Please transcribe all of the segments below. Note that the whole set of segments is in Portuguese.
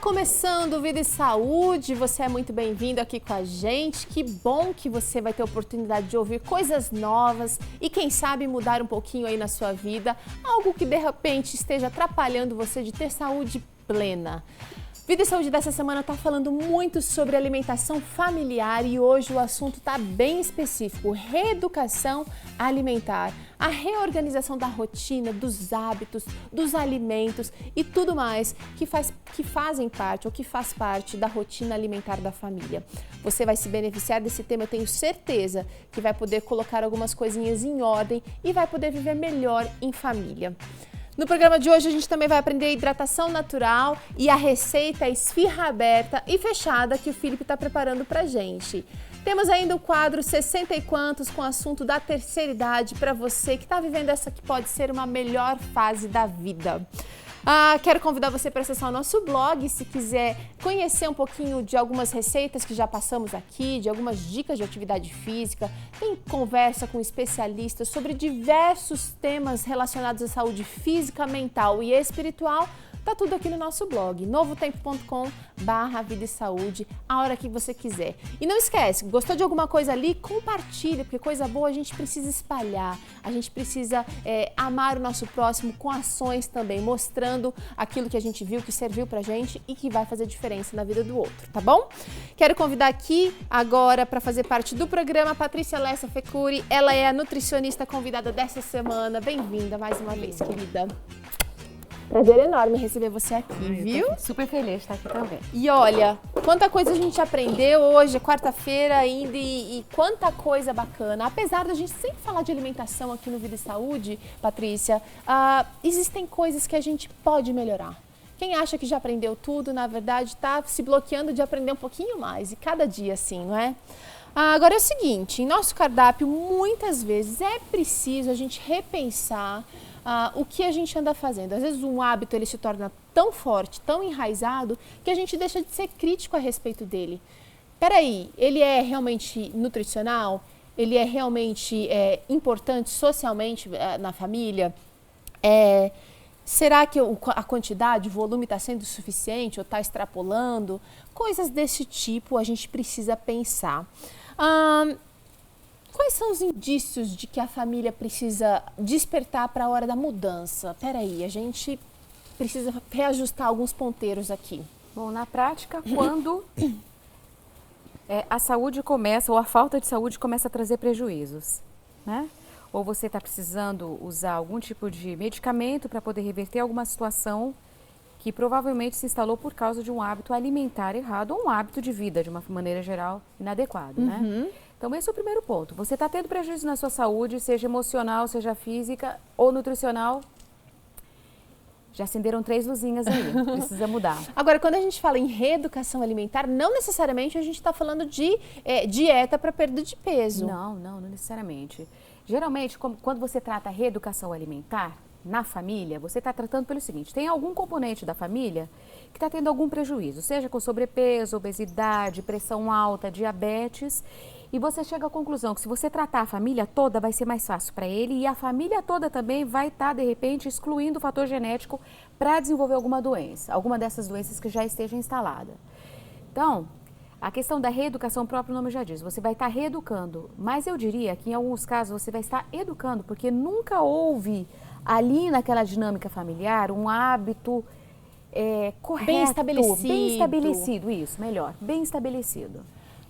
Começando Vida e Saúde, você é muito bem-vindo aqui com a gente. Que bom que você vai ter a oportunidade de ouvir coisas novas e quem sabe mudar um pouquinho aí na sua vida, algo que de repente esteja atrapalhando você de ter saúde plena. Vida e Saúde dessa semana está falando muito sobre alimentação familiar e hoje o assunto está bem específico, reeducação alimentar, a reorganização da rotina, dos hábitos, dos alimentos e tudo mais que fazem parte ou que faz parte da rotina alimentar da família. Você vai se beneficiar desse tema, eu tenho certeza que vai poder colocar algumas coisinhas em ordem e vai poder viver melhor em família. No programa de hoje a gente também vai aprender a hidratação natural e a receita esfirra aberta e fechada que o Felipe está preparando pra gente. Temos ainda o quadro 60 e quantos com o assunto da terceira idade para você que está vivendo essa que pode ser uma melhor fase da vida. Quero convidar você para acessar o nosso blog, se quiser conhecer um pouquinho de algumas receitas que já passamos aqui, de algumas dicas de atividade física, tem conversa com especialistas sobre diversos temas relacionados à saúde física, mental e espiritual. Tá tudo aqui no nosso blog, novotempo.com/vida e saúde, a hora que você quiser. E não esquece, gostou de alguma coisa ali? Compartilha, porque coisa boa a gente precisa espalhar, a gente precisa amar o nosso próximo com ações também, mostrando aquilo que a gente viu, que serviu pra gente e que vai fazer diferença na vida do outro, tá bom? Quero convidar aqui agora para fazer parte do programa a Patrícia Lessa Fecuri, ela é a nutricionista convidada dessa semana. Bem-vinda mais uma vez, querida. Prazer enorme receber você aqui, viu? Super feliz de estar aqui também. E olha, quanta coisa a gente aprendeu hoje, é quarta-feira ainda, e quanta coisa bacana. Apesar da gente sempre falar de alimentação aqui no Vida e Saúde, Patrícia, existem coisas que a gente pode melhorar. Quem acha que já aprendeu tudo, na verdade, está se bloqueando de aprender um pouquinho mais, e cada dia assim, não é? Agora é o seguinte, em nosso cardápio, muitas vezes é preciso a gente repensar o que a gente anda fazendo. Às vezes um hábito ele se torna tão forte, tão enraizado, que a gente deixa de ser crítico a respeito dele. Peraí, ele é realmente nutricional? Ele é realmente importante socialmente na família? Será que a quantidade, o volume está sendo suficiente ou está extrapolando? Coisas desse tipo a gente precisa pensar. Quais são os indícios de que a família precisa despertar para a hora da mudança? Peraí, a gente precisa reajustar alguns ponteiros aqui. Bom, na prática, quando a saúde começa, ou a falta de saúde começa a trazer prejuízos, né? Ou você está precisando usar algum tipo de medicamento para poder reverter alguma situação que provavelmente se instalou por causa de um hábito alimentar errado ou um hábito de vida, de uma maneira geral, inadequado, né? Então, esse é o primeiro ponto. Você está tendo prejuízo na sua saúde, seja emocional, seja física ou nutricional. Já acenderam 3 luzinhas aí, precisa mudar. Agora, quando a gente fala em reeducação alimentar, não necessariamente a gente está falando de dieta para perda de peso. Não necessariamente. Geralmente, quando você trata a reeducação alimentar na família, você está tratando pelo seguinte, tem algum componente da família que está tendo algum prejuízo, seja com sobrepeso, obesidade, pressão alta, diabetes, e você chega à conclusão que se você tratar a família toda, vai ser mais fácil para ele e a família toda também vai estar, de repente, excluindo o fator genético para desenvolver alguma doença, alguma dessas doenças que já esteja instalada. Então, a questão da reeducação, o próprio nome já diz, você vai estar reeducando, mas eu diria que em alguns casos você vai estar educando, porque nunca houve ali naquela dinâmica familiar um hábito correto, bem estabelecido, isso, melhor, bem estabelecido.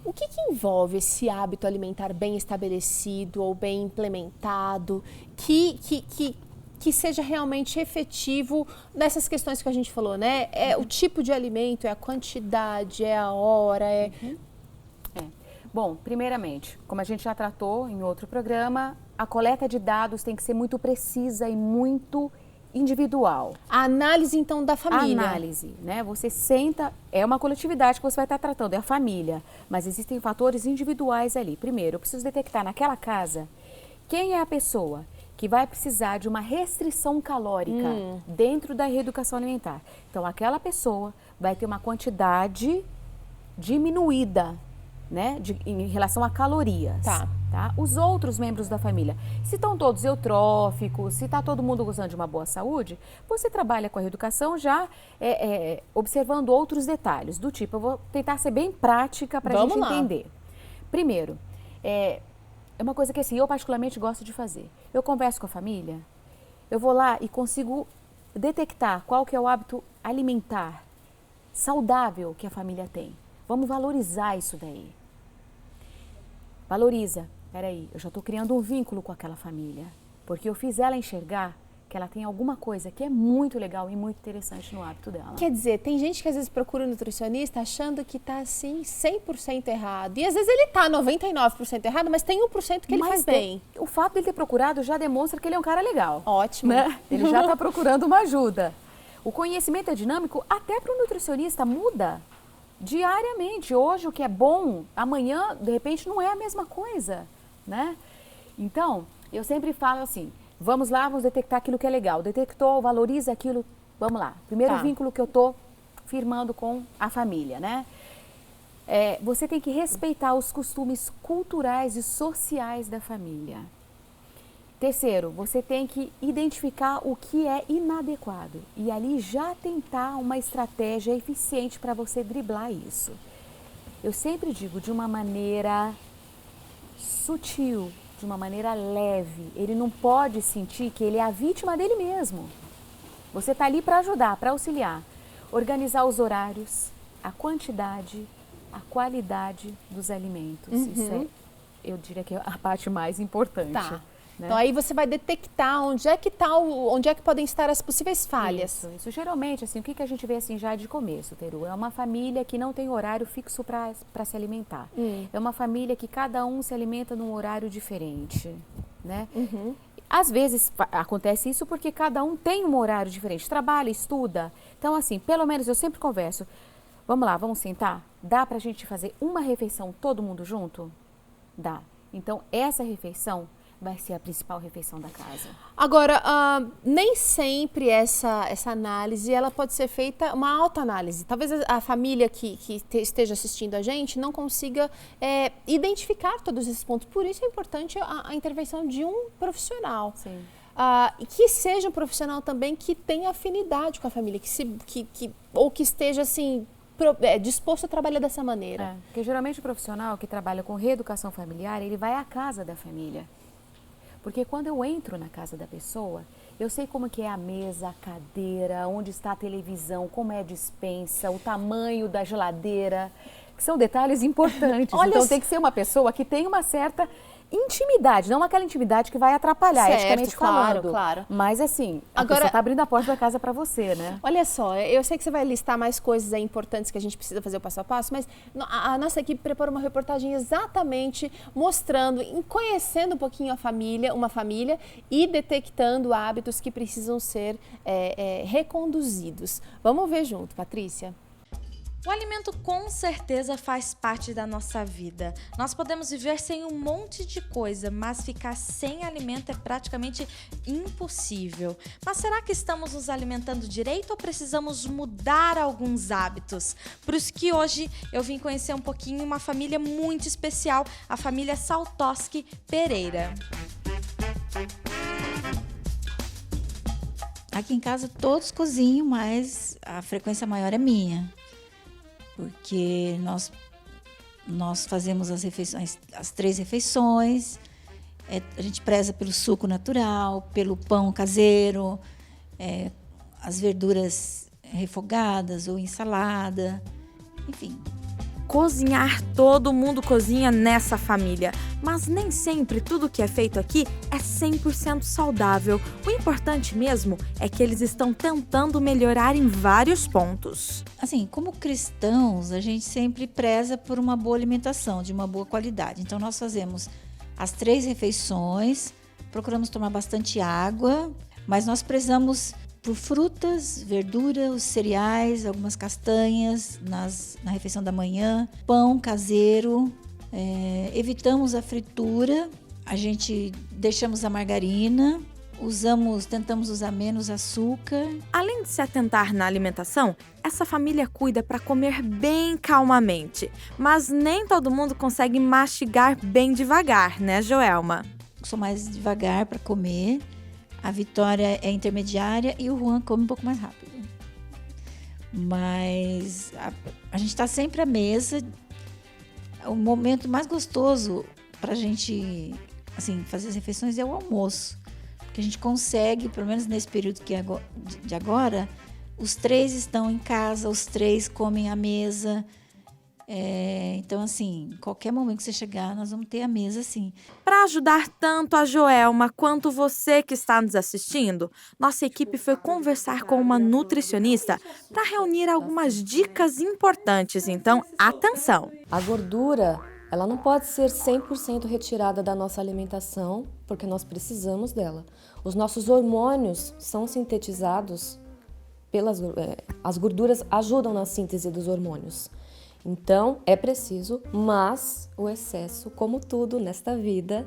O que envolve esse hábito alimentar bem estabelecido ou bem implementado, que seja realmente efetivo nessas questões que a gente falou, né? É o tipo de alimento, é a quantidade, é a hora, Bom, primeiramente, como a gente já tratou em outro programa, a coleta de dados tem que ser muito precisa e muito individual. A análise, então, da família. A análise, né? Você senta, é uma coletividade que você vai estar tratando, é a família, mas existem fatores individuais ali. Primeiro, eu preciso detectar naquela casa quem é a pessoa que vai precisar de uma restrição calórica dentro da reeducação alimentar. Então, aquela pessoa vai ter uma quantidade diminuída, né, em relação a calorias. Tá. Tá? Os outros membros da família, se estão todos eutróficos, se está todo mundo gozando de uma boa saúde, você trabalha com a reeducação já observando outros detalhes, do tipo, eu vou tentar ser bem prática para a gente entender. Primeiro, é uma coisa que assim, eu particularmente gosto de fazer. Eu converso com a família, eu vou lá e consigo detectar qual que é o hábito alimentar saudável que a família tem. Vamos valorizar isso daí. Valoriza. Peraí, eu já estou criando um vínculo com aquela família, porque eu fiz ela enxergar que ela tem alguma coisa que é muito legal e muito interessante no hábito dela. Quer dizer, tem gente que às vezes procura um nutricionista achando que está assim 100% errado. E às vezes ele está 99% errado, mas tem 1% que ele faz bem. O fato de ele ter procurado já demonstra que ele é um cara legal. Ótimo. Né? Ele já está procurando uma ajuda. O conhecimento é dinâmico, até para o nutricionista muda diariamente. Hoje o que é bom, amanhã de repente não é a mesma coisa, né? Então, eu sempre falo assim, vamos lá, vamos detectar aquilo que é legal. Detectou, valoriza aquilo, vamos lá. Primeiro vínculo que eu estou firmando com a família, né? Você tem que respeitar os costumes culturais e sociais da família. Terceiro, você tem que identificar o que é inadequado e ali já tentar uma estratégia eficiente para você driblar isso. Eu sempre digo de uma maneira sutil, de uma maneira leve. Ele não pode sentir que ele é a vítima dele mesmo. Você está ali para ajudar, para auxiliar. Organizar os horários, a quantidade, a qualidade dos alimentos. Isso eu diria que é a parte mais importante. Tá. Né? Então aí você vai detectar onde é que podem estar as possíveis falhas. Isso. Geralmente, assim, o que a gente vê assim já de começo, Teru? É uma família que não tem horário fixo para se alimentar. É uma família que cada um se alimenta num horário diferente, né? Às vezes acontece isso porque cada um tem um horário diferente, trabalha, estuda. Então, assim, pelo menos eu sempre converso. Vamos lá, vamos sentar? Dá pra gente fazer uma refeição todo mundo junto? Dá. Então, essa refeição vai ser a principal refeição da casa. Agora, nem sempre essa análise ela pode ser feita uma autoanálise. Talvez a família que esteja assistindo a gente não consiga identificar todos esses pontos. Por isso é importante a intervenção de um profissional. Sim. E que seja um profissional também que tenha afinidade com a família, ou que esteja assim disposto a trabalhar dessa maneira. Porque geralmente o profissional que trabalha com reeducação familiar, ele vai à casa da família. Porque quando eu entro na casa da pessoa, eu sei como que é a mesa, a cadeira, onde está a televisão, como é a despensa, o tamanho da geladeira, que são detalhes importantes. Então tem que ser uma pessoa que tem uma certa intimidade, não aquela intimidade que vai atrapalhar, eticamente falando. Claro. Mas assim, a pessoa está abrindo a porta da casa para você, né? Olha só, eu sei que você vai listar mais coisas importantes que a gente precisa fazer o passo a passo, mas a nossa equipe preparou uma reportagem exatamente mostrando, conhecendo um pouquinho uma família e detectando hábitos que precisam ser reconduzidos. Vamos ver junto, Patrícia. O alimento com certeza faz parte da nossa vida. Nós podemos viver sem um monte de coisa, mas ficar sem alimento é praticamente impossível. Mas será que estamos nos alimentando direito ou precisamos mudar alguns hábitos? Por isso que hoje eu vim conhecer um pouquinho uma família muito especial, a família Saltoski Pereira. Aqui em casa todos cozinham, mas a frequência maior é minha. Porque nós fazemos as 3 refeições, a gente preza pelo suco natural, pelo pão caseiro, as verduras refogadas ou em salada, enfim. Cozinhar, todo mundo cozinha nessa família, mas nem sempre tudo que é feito aqui é 100% saudável. O importante mesmo é que eles estão tentando melhorar em vários pontos. Assim, como cristãos, a gente sempre preza por uma boa alimentação, de uma boa qualidade. Então, nós fazemos as 3 refeições, procuramos tomar bastante água, mas nós prezamos por frutas, verduras, cereais, algumas castanhas na refeição da manhã, pão caseiro, evitamos a fritura, a gente deixamos a margarina, Tentamos usar menos açúcar. Além de se atentar na alimentação, essa família cuida para comer bem calmamente. Mas nem todo mundo consegue mastigar bem devagar, né, Joelma? Sou mais devagar para comer. A Vitória é intermediária e o Juan come um pouco mais rápido. Mas a gente está sempre à mesa. O momento mais gostoso para a gente assim, fazer as refeições é o almoço. Porque a gente consegue, pelo menos nesse período de agora, os 3 estão em casa, os 3 comem à mesa. Então, assim, qualquer momento que você chegar, nós vamos ter a mesa, sim. Para ajudar tanto a Joelma quanto você que está nos assistindo, nossa equipe foi conversar com uma nutricionista para reunir algumas dicas importantes. Então, atenção! A gordura, ela não pode ser 100% retirada da nossa alimentação, porque nós precisamos dela. Os nossos hormônios são sintetizados as gorduras ajudam na síntese dos hormônios. Então, é preciso, mas o excesso, como tudo nesta vida,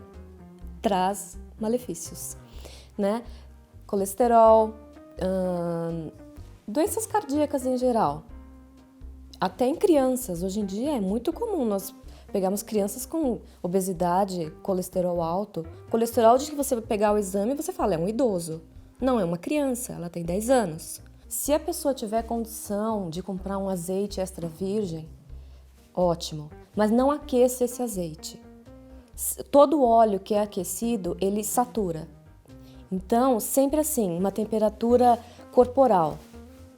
traz malefícios, né? Colesterol, doenças cardíacas em geral. Até em crianças, hoje em dia é muito comum nós pegarmos crianças com obesidade, colesterol alto. Colesterol, de que você vai pegar o exame e você fala, é um idoso. Não, é uma criança, ela tem 10 anos. Se a pessoa tiver condição de comprar um azeite extra virgem, ótimo, mas não aqueça esse azeite. Todo óleo que é aquecido, ele satura. Então, sempre assim, uma temperatura corporal.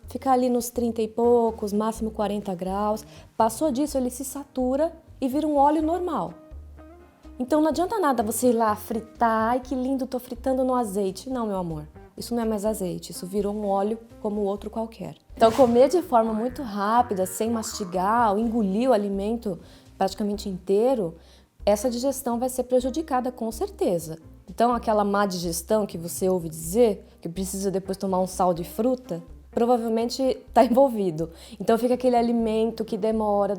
Fica ali nos 30 e poucos, máximo 40 graus. Passou disso, ele se satura e vira um óleo normal. Então, não adianta nada você ir lá fritar. Ai, que lindo, tô fritando no azeite. Não, meu amor, isso não é mais azeite, isso virou um óleo como outro qualquer. Então, comer de forma muito rápida, sem mastigar, ou engolir o alimento praticamente inteiro, essa digestão vai ser prejudicada com certeza. Então, aquela má digestão que você ouve dizer, que precisa depois tomar um sal de fruta, provavelmente está envolvido. Então, fica aquele alimento que demora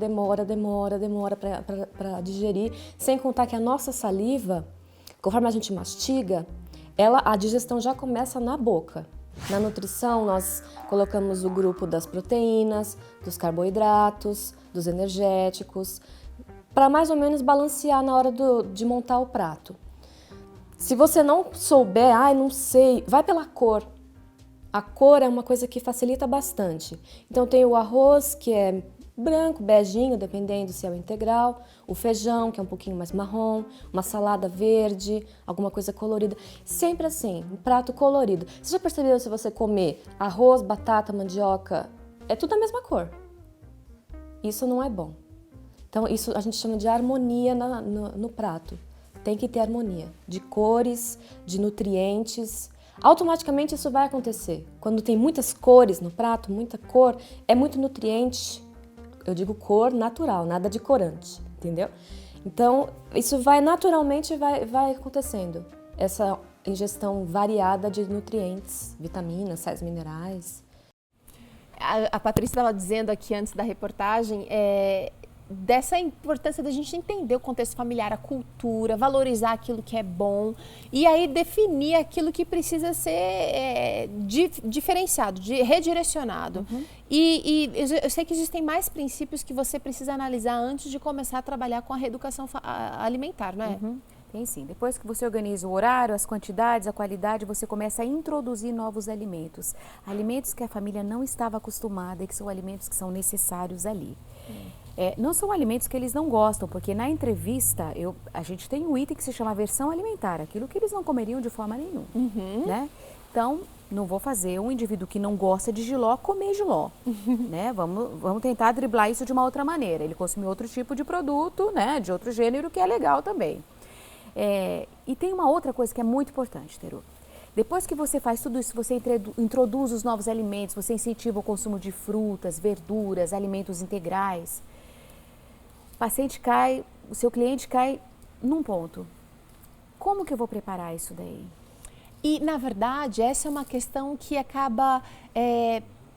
para digerir, sem contar que a nossa saliva, conforme a gente mastiga, a digestão já começa na boca. Na nutrição, nós colocamos o grupo das proteínas, dos carboidratos, dos energéticos, para mais ou menos balancear na hora de montar o prato. Se você não souber, não sei, vai pela cor. A cor é uma coisa que facilita bastante. Então tem o arroz, que é branco, beijinho, dependendo se é o integral, o feijão, que é um pouquinho mais marrom, uma salada verde, alguma coisa colorida. Sempre assim, um prato colorido. Você já percebeu, se você comer arroz, batata, mandioca, é tudo a mesma cor? Isso não é bom. Então isso a gente chama de harmonia no prato. Tem que ter harmonia de cores, de nutrientes. Automaticamente isso vai acontecer. Quando tem muitas cores no prato, muita cor, é muito nutriente. Eu digo cor natural, nada de corante, entendeu? Então, isso vai naturalmente vai acontecendo. Essa ingestão variada de nutrientes, vitaminas, sais minerais. A Patrícia estava dizendo aqui antes da reportagem dessa importância da gente entender o contexto familiar, a cultura, valorizar aquilo que é bom e aí definir aquilo que precisa ser diferenciado, redirecionado. Uhum. E eu sei que existem mais princípios que você precisa analisar antes de começar a trabalhar com a reeducação alimentar, não é? Uhum. Tem sim. Depois que você organiza o horário, as quantidades, a qualidade, você começa a introduzir novos alimentos. Alimentos que a família não estava acostumada e que são alimentos que são necessários ali. Não são alimentos que eles não gostam, porque na entrevista a gente tem um item que se chama versão alimentar, aquilo que eles não comeriam de forma nenhuma, né? Então, não vou fazer um indivíduo que não gosta de jiló comer jiló, né? Vamos tentar driblar isso de uma outra maneira. Ele consumir outro tipo de produto, né? De outro gênero, que é legal também. E tem uma outra coisa que é muito importante, Teru. Depois que você faz tudo isso, você introduz os novos alimentos, você incentiva o consumo de frutas, verduras, alimentos integrais. O seu cliente cai num ponto. Como que eu vou preparar isso daí? E, na verdade, essa é uma questão que acaba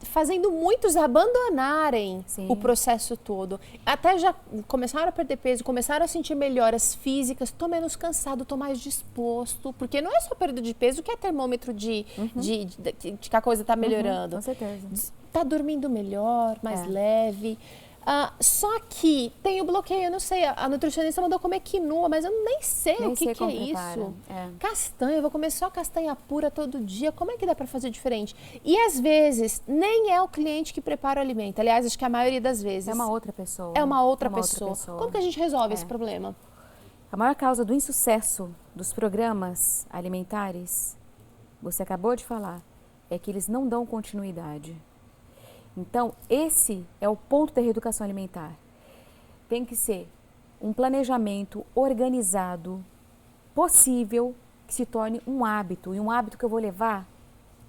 fazendo muitos abandonarem Sim. o processo todo. Até já começaram a perder peso, começaram a sentir melhoras físicas, tô menos cansado, tô mais disposto. Porque não é só perda de peso que é termômetro de que a coisa tá melhorando. Com certeza. Tá dormindo melhor, mais leve. Só que tem o bloqueio, eu não sei, a nutricionista mandou comer quinoa, mas eu nem sei Nem o que sei é como isso. prepara, é. Castanha, eu vou comer só castanha pura todo dia, como é que dá para fazer diferente? E às vezes, nem é o cliente que prepara o alimento, aliás, acho que a maioria das vezes. É uma outra pessoa. É uma outra pessoa. Como que a gente resolve É. esse problema? A maior causa do insucesso dos programas alimentares, você acabou de falar, é que eles não dão continuidade. Então, esse é o ponto da reeducação alimentar. Tem que ser um planejamento organizado, possível, que se torne um hábito, e um hábito que eu vou levar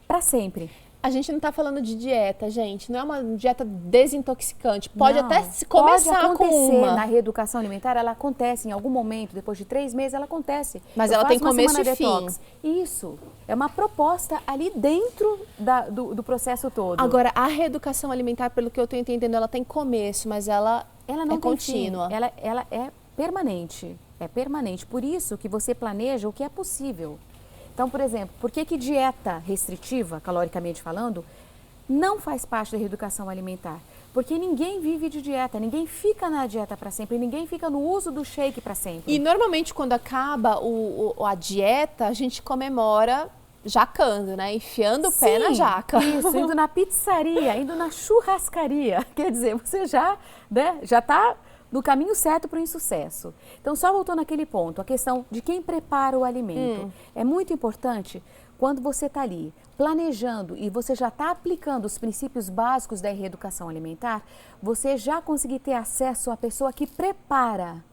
para sempre. A gente não tá falando de dieta, gente, não é uma dieta desintoxicante, pode Não, até começar pode com acontecer uma. na reeducação alimentar, ela acontece em algum momento, depois de 3 meses ela acontece. Mas Eu ela tem faço uma começo semana e fim. detox. Isso, é uma proposta ali dentro do processo todo. Agora, a reeducação alimentar, pelo que eu tô entendendo, ela tem começo, mas ela ela não é tem contínua. fim, ela é permanente, por isso que você planeja o que é possível. Então, por exemplo, por que dieta restritiva, caloricamente falando, não faz parte da reeducação alimentar? Porque ninguém vive de dieta, ninguém fica na dieta para sempre, ninguém fica no uso do shake para sempre. E normalmente quando acaba a dieta, a gente comemora jacando, né? Enfiando o pé na Sim, jaca. Isso, indo na pizzaria, indo na churrascaria. Quer dizer, você já está no caminho certo para o insucesso. Então, só voltando naquele ponto, a questão de quem prepara o alimento. É muito importante quando você está ali planejando e você já está aplicando os princípios básicos da reeducação alimentar, você já conseguir ter acesso à pessoa que prepara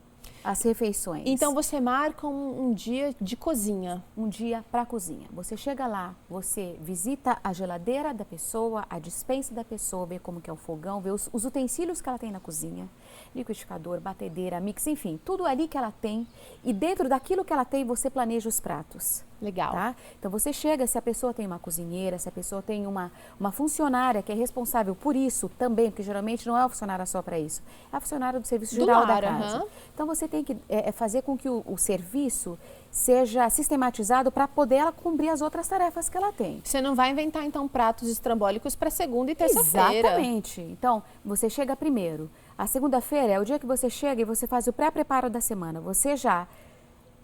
as refeições. Então você marca um dia de cozinha. Um dia para a cozinha. Você chega lá, você visita a geladeira da pessoa, a despensa da pessoa, vê como que é o fogão, vê os utensílios que ela tem na cozinha, liquidificador, batedeira, mix, enfim, tudo ali que ela tem. E dentro daquilo que ela tem, você planeja os pratos. Legal. Tá? Então você chega, se a pessoa tem uma cozinheira, se a pessoa tem uma funcionária que é responsável por isso também, porque geralmente não é a funcionária só para isso, é a funcionária do serviço geral da casa. Então você tem que fazer com que o serviço seja sistematizado para poder ela cumprir as outras tarefas que ela tem. Você não vai inventar então pratos estrambólicos para segunda e terça-feira. Exatamente. Então, você chega primeiro. A segunda-feira é o dia que você chega e você faz o pré-preparo da semana. Você já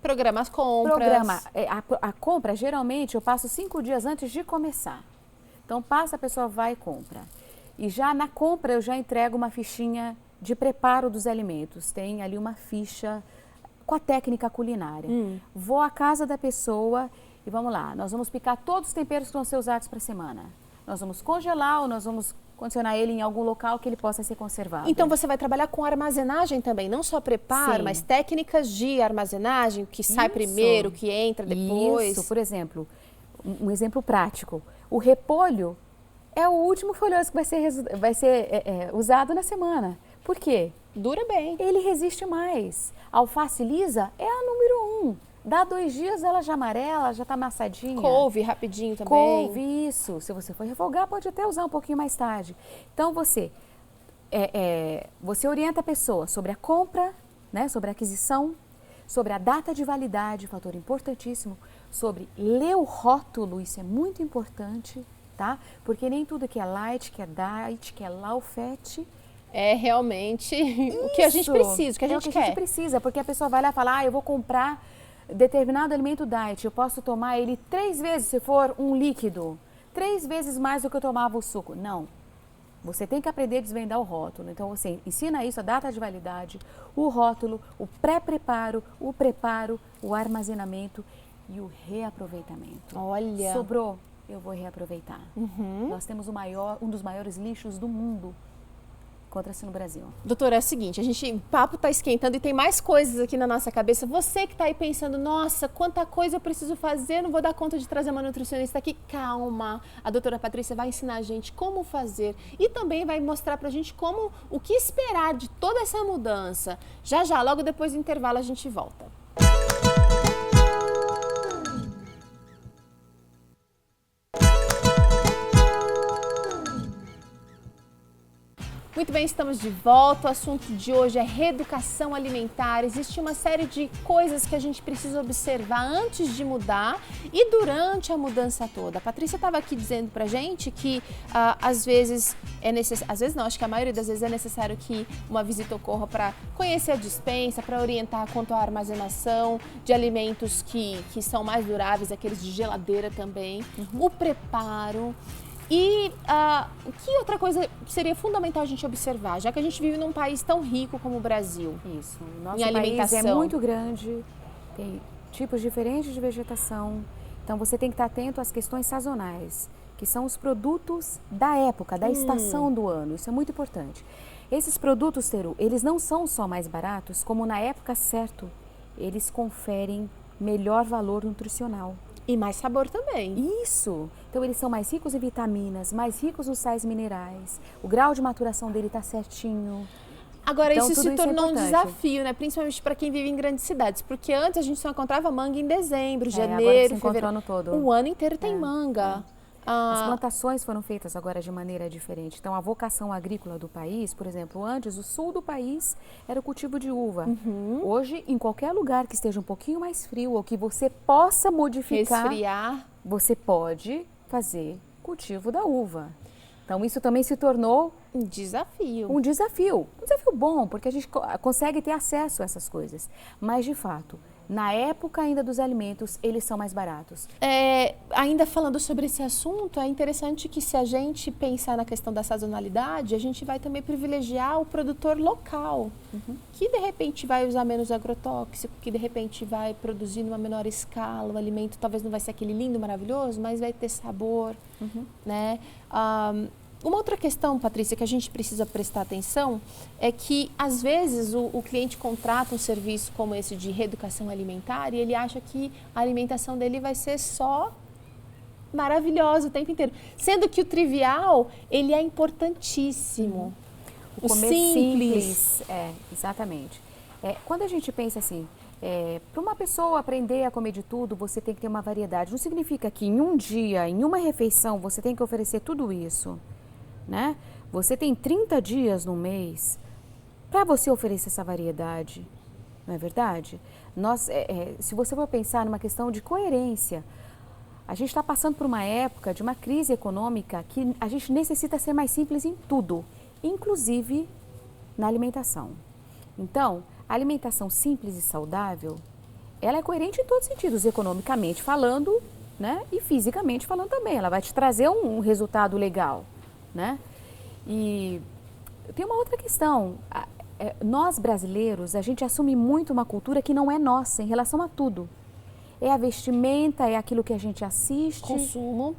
programa as compras. Programa. A compra, geralmente, eu passo 5 dias antes de começar. Então, passa, a pessoa vai e compra. E já na compra, eu já entrego uma fichinha de preparo dos alimentos. Tem ali uma ficha com a técnica culinária. Vou à casa da pessoa e vamos lá. Nós vamos picar todos os temperos que vão ser usados para a semana. Nós vamos congelar ou nós vamos condicionar ele em algum local que ele possa ser conservado. Então você vai trabalhar com armazenagem também, não só preparo, Sim. mas técnicas de armazenagem, o que sai primeiro, o que entra depois. Isso, por exemplo, um exemplo prático. O repolho é o último folhoso que vai ser usado na semana. Por quê? Dura bem. Ele resiste mais. A alface lisa é a número 1. Dá 2 dias, ela já amarela, já está amassadinha. Couve rapidinho também. Couve, isso. Se você for refogar, pode até usar um pouquinho mais tarde. Então, você orienta a pessoa sobre a compra, né, sobre a aquisição, sobre a data de validade, fator importantíssimo, sobre ler o rótulo, isso é muito importante, tá? Porque nem tudo que é light, que é diet, que é low fat, é realmente o que a gente precisa, o que a gente quer. É o que a gente precisa, porque a pessoa vai lá e fala, eu vou comprar determinado alimento diet, eu posso tomar ele 3 vezes, se for um líquido, 3 vezes mais do que eu tomava o suco. Não. Você tem que aprender a desvendar o rótulo. Então, você ensina isso, a data de validade, o rótulo, o pré-preparo, o preparo, o armazenamento e o reaproveitamento. Olha. Sobrou, eu vou reaproveitar. Nós temos um dos maiores lixos do mundo. Encontra-se no Brasil. Doutora, é o seguinte, o papo tá esquentando e tem mais coisas aqui na nossa cabeça. Você que tá aí pensando, nossa, quanta coisa eu preciso fazer, não vou dar conta de trazer uma nutricionista aqui. Calma, a doutora Patrícia vai ensinar a gente como fazer e também vai mostrar pra gente o que esperar de toda essa mudança. Já, logo depois do intervalo a gente volta. Muito bem, estamos de volta. O assunto de hoje é reeducação alimentar. Existe uma série de coisas que a gente precisa observar antes de mudar e durante a mudança toda. A Patrícia estava aqui dizendo pra gente que às vezes é necessário, às vezes não, acho que a maioria das vezes é necessário que uma visita ocorra para conhecer a despensa, para orientar quanto à armazenação de alimentos que são mais duráveis, aqueles de geladeira também, o preparo. E que outra coisa seria fundamental a gente observar, já que a gente vive num país tão rico como o Brasil? Isso, o nosso em alimentação. país é muito grande, tem tipos diferentes de vegetação, então você tem que estar atento às questões sazonais, que são os produtos da época, da estação do ano, isso é muito importante. Esses produtos, Teru, eles não são só mais baratos, como na época certa, eles conferem melhor valor nutricional. E mais sabor também. Isso! Então eles são mais ricos em vitaminas, mais ricos nos sais minerais, o grau de maturação dele está certinho. Agora, Então, isso se tornou um importante. desafio, né? Principalmente para quem vive em grandes cidades. Porque antes a gente só encontrava manga em dezembro, Agora janeiro, você fevereiro. encontra o ano todo. O ano inteiro tem manga. As plantações foram feitas agora de maneira diferente. Então, a vocação agrícola do país, por exemplo, antes o sul do país era o cultivo de uva. Hoje, em qualquer lugar que esteja um pouquinho mais frio ou que você possa modificar, Resfriar. você pode fazer cultivo da uva. Então, isso também se tornou Um desafio. um desafio bom, porque a gente consegue ter acesso a essas coisas. Mas, de fato, na época ainda dos alimentos, eles são mais baratos. Ainda falando sobre esse assunto, é interessante que se a gente pensar na questão da sazonalidade, a gente vai também privilegiar o produtor local, que de repente vai usar menos agrotóxico, que de repente vai produzir numa menor escala, o alimento talvez não vai ser aquele lindo, maravilhoso, mas vai ter sabor, né? Uma outra questão, Patrícia, que a gente precisa prestar atenção é que, às vezes, o cliente contrata um serviço como esse de reeducação alimentar e ele acha que a alimentação dele vai ser só maravilhosa o tempo inteiro. Sendo que o trivial, ele é importantíssimo. O Comer simples. Exatamente. Quando a gente pensa assim, para uma pessoa aprender a comer de tudo, você tem que ter uma variedade. Não significa que em um dia, em uma refeição, você tem que oferecer tudo isso. Né? Você tem 30 dias no mês para você oferecer essa variedade, não é verdade? Se você for pensar numa questão de coerência, a gente está passando por uma época de uma crise econômica que a gente necessita ser mais simples em tudo, inclusive na alimentação. Então, a alimentação simples e saudável, ela é coerente em todos os sentidos, economicamente falando, né? E fisicamente falando também. Ela vai te trazer um resultado legal. Né? E tem uma outra questão, nós brasileiros, a gente assume muito uma cultura que não é nossa em relação a tudo. É a vestimenta, é aquilo que a gente assiste,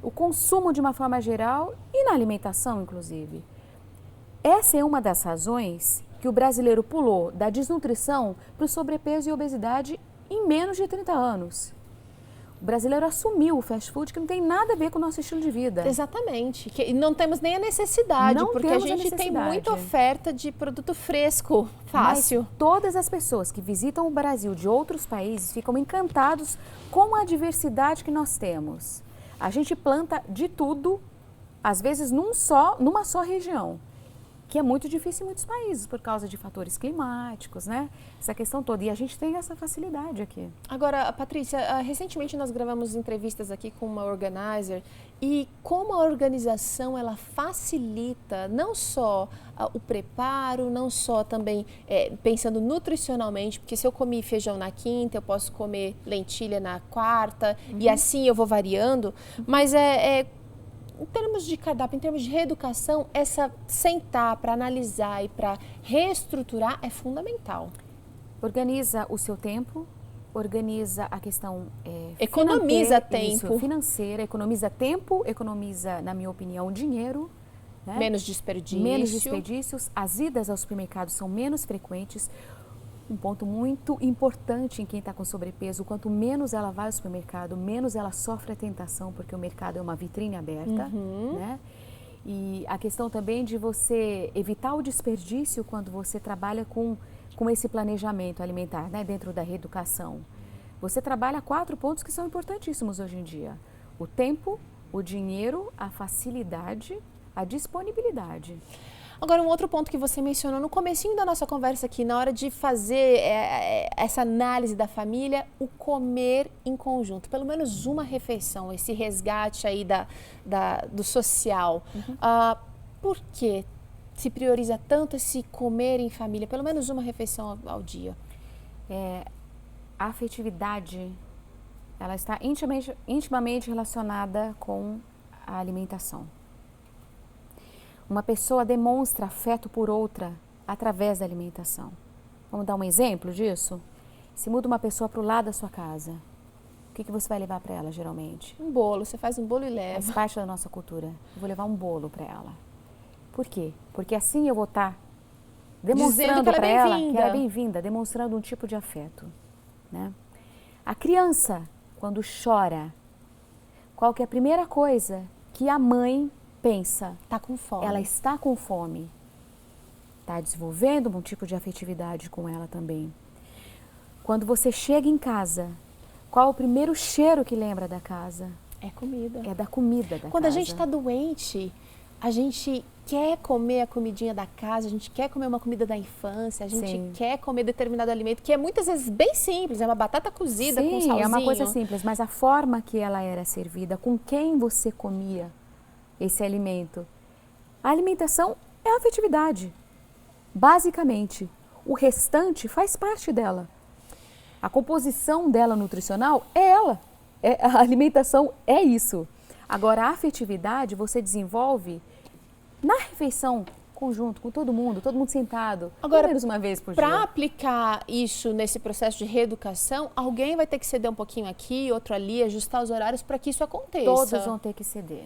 o consumo de uma forma geral e na alimentação, inclusive. Essa é uma das razões que o brasileiro pulou da desnutrição para o sobrepeso e obesidade em menos de 30 anos. O brasileiro assumiu o fast food, que não tem nada a ver com o nosso estilo de vida. Exatamente. E não temos nem a necessidade, porque a gente tem muita oferta de produto fresco, fácil. Mas todas as pessoas que visitam o Brasil de outros países ficam encantados com a diversidade que nós temos. A gente planta de tudo, às vezes numa só região, que é muito difícil em muitos países por causa de fatores climáticos, né? Essa questão toda. E a gente tem essa facilidade aqui. Agora, Patrícia, recentemente nós gravamos entrevistas aqui com uma organizer e como a organização ela facilita não só o preparo, não só também pensando nutricionalmente, porque se eu comi feijão na quinta, eu posso comer lentilha na quarta e assim eu vou variando, mas em termos de cardápio, em termos de reeducação, sentar para analisar e para reestruturar é fundamental. Organiza o seu tempo, organiza a questão economiza tempo. Financeira, economiza tempo, economiza, na minha opinião, dinheiro. Né? Menos desperdício. Menos desperdícios, as idas ao supermercado são menos frequentes. Um ponto muito importante em quem está com sobrepeso, quanto menos ela vai ao supermercado, menos ela sofre a tentação, porque o mercado é uma vitrine aberta, né? E a questão também de você evitar o desperdício quando você trabalha com esse planejamento alimentar, né? Dentro da reeducação. Você trabalha 4 pontos que são importantíssimos hoje em dia. O tempo, o dinheiro, a facilidade, a disponibilidade. Agora, um outro ponto que você mencionou no comecinho da nossa conversa aqui, na hora de fazer essa análise da família, o comer em conjunto, pelo menos uma refeição, esse resgate aí do social. Por que se prioriza tanto esse comer em família, pelo menos uma refeição ao dia? A afetividade, ela está intimamente relacionada com a alimentação. Uma pessoa demonstra afeto por outra através da alimentação. Vamos dar um exemplo disso? Se muda uma pessoa para o lado da sua casa, o que você vai levar para ela, geralmente? Um bolo, você faz um bolo e leva. Faz parte da nossa cultura. Eu vou levar um bolo para ela. Por quê? Porque assim eu vou estar demonstrando para ela que ela é bem-vinda, demonstrando um tipo de afeto, né? A criança, quando chora, qual que é a primeira coisa que a mãe pensa? Tá com fome. Ela está com fome. Está desenvolvendo um tipo de afetividade com ela também. Quando você chega em casa, qual o primeiro cheiro que lembra da casa? É comida. É da comida da Quando casa. a gente está doente, a gente quer comer a comidinha da casa, a gente quer comer uma comida da infância, a gente quer comer determinado alimento, que é muitas vezes bem simples, é uma batata cozida com salzinho. É uma coisa simples, mas a forma que ela era servida, com quem você comia esse alimento. A alimentação é a afetividade, basicamente. O restante faz parte dela. A composição dela nutricional é ela. A alimentação é isso. Agora, a afetividade você desenvolve na refeição, conjunto, com todo mundo sentado, agora, pelo menos uma vez por dia. Para aplicar isso nesse processo de reeducação, alguém vai ter que ceder um pouquinho aqui, outro ali, ajustar os horários para que isso aconteça. Todos vão ter que ceder.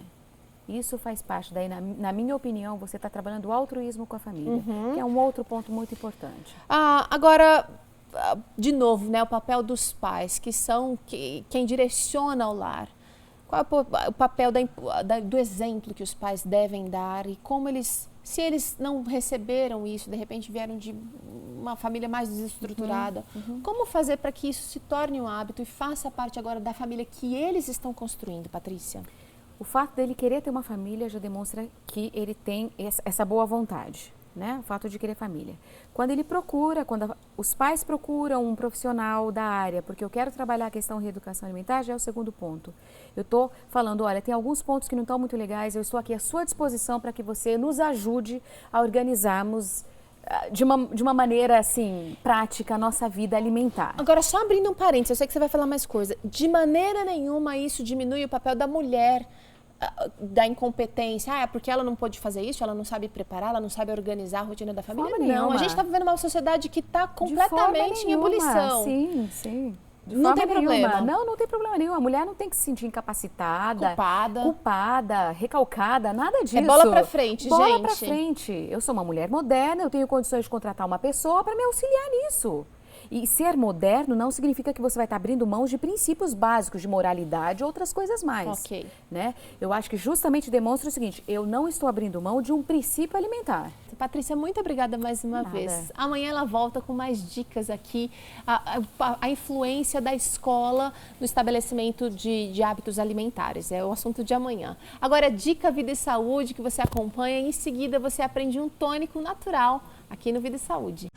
Isso faz parte, daí na minha opinião, você está trabalhando o altruísmo com a família, que é um outro ponto muito importante. Agora, de novo, né, o papel dos pais, que são quem direciona o lar. Qual é o papel do exemplo que os pais devem dar e como eles, se eles não receberam isso, de repente vieram de uma família mais desestruturada, como fazer para que isso se torne um hábito e faça parte agora da família que eles estão construindo, Patrícia? O fato dele querer ter uma família já demonstra que ele tem essa boa vontade, né? O fato de querer família. Quando ele procura, quando os pais procuram um profissional da área, porque eu quero trabalhar a questão de reeducação alimentar, já é o segundo ponto. Eu estou falando, olha, tem alguns pontos que não estão muito legais, eu estou aqui à sua disposição para que você nos ajude a organizarmos de uma maneira, assim, prática a nossa vida alimentar. Agora, só abrindo um parênteses, eu sei que você vai falar mais coisa. De maneira nenhuma isso diminui o papel da mulher, da incompetência, porque ela não pode fazer isso, ela não sabe preparar, ela não sabe organizar a rotina da família. Não, a gente está vivendo uma sociedade que está completamente em ebulição. Sim. Não tem problema. Não tem problema nenhum. A mulher não tem que se sentir incapacitada, culpada, recalcada, nada disso. É bola pra frente, gente. Bola pra frente. Eu sou uma mulher moderna, eu tenho condições de contratar uma pessoa para me auxiliar nisso. E ser moderno não significa que você vai estar abrindo mão de princípios básicos de moralidade ou outras coisas mais. Ok. Né? Eu acho que justamente demonstra o seguinte, eu não estou abrindo mão de um princípio alimentar. Patrícia, muito obrigada mais uma vez. Amanhã ela volta com mais dicas aqui, a influência da escola no estabelecimento de hábitos alimentares. É o assunto de amanhã. Agora, dica Vida e Saúde que você acompanha. Em seguida, você aprende um tônico natural aqui no Vida e Saúde.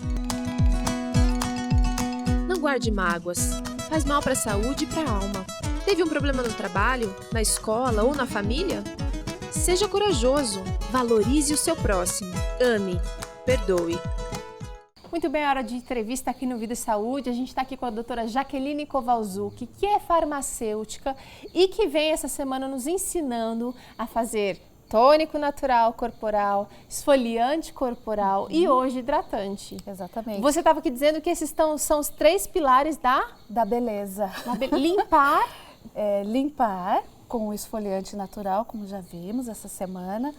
Não guarde mágoas. Faz mal para a saúde e para a alma. Teve um problema no trabalho, na escola ou na família? Seja corajoso. Valorize o seu próximo. Ame. Perdoe. Muito bem, hora de entrevista aqui no Vida e Saúde. A gente está aqui com a doutora Jaqueline Kowalczuk, que é farmacêutica e que vem essa semana nos ensinando a fazer tônico natural corporal, esfoliante corporal e hoje hidratante. Exatamente. Você estava aqui dizendo que esses são os 3 pilares da beleza. Limpar. Limpar com o esfoliante natural, como já vimos essa semana.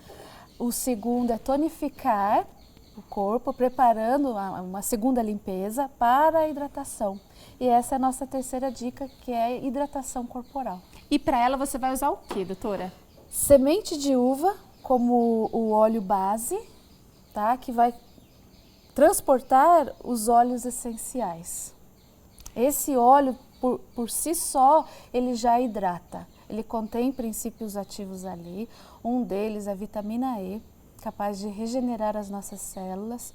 O segundo é tonificar o corpo, preparando uma segunda limpeza para a hidratação. E essa é a nossa terceira dica, que é a hidratação corporal. E para ela você vai usar o quê, doutora? Semente de uva como o óleo base, tá? Que vai transportar os óleos essenciais. Esse óleo, por si só, ele já hidrata. Ele contém princípios ativos ali, um deles é a vitamina E, capaz de regenerar as nossas células